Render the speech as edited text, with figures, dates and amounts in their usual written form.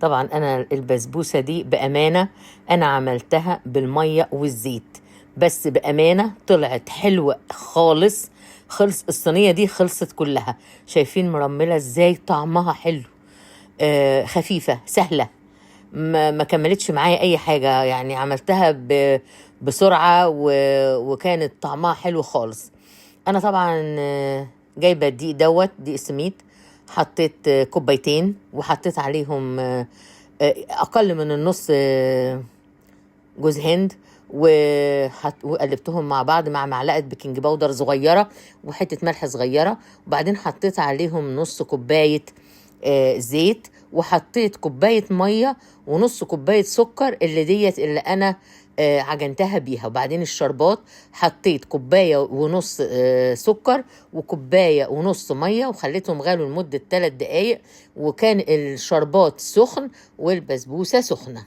طبعا انا البسبوسه دي بامانه انا عملتها بالميه والزيت، بس بامانه طلعت حلوه خالص. خلص الصينيه دي خلصت كلها. شايفين مرمله ازاي؟ طعمها حلو. خفيفه سهله. ما كملتش معايا اي حاجه، يعني عملتها بسرعه وكانت طعمها حلو خالص. انا طبعا جايبه الدقيق دقيق سميد. حطيت كوبايتين وحطيت عليهم اقل من النص جوز هند، وقلبتهم مع بعض مع معلقه بيكنج باودر صغيره وحته ملح صغيره. وبعدين حطيت عليهم نص كوبايه زيت، وحطيت كوبايه ميه ونص كوبايه سكر اللي انا عجنتها بيها. وبعدين الشربات حطيت كوبايه ونص سكر وكوبايه ونص ميه، وخليتهم غلوا لمده 3 دقايق، وكان الشربات سخن والبسبوسه سخنه.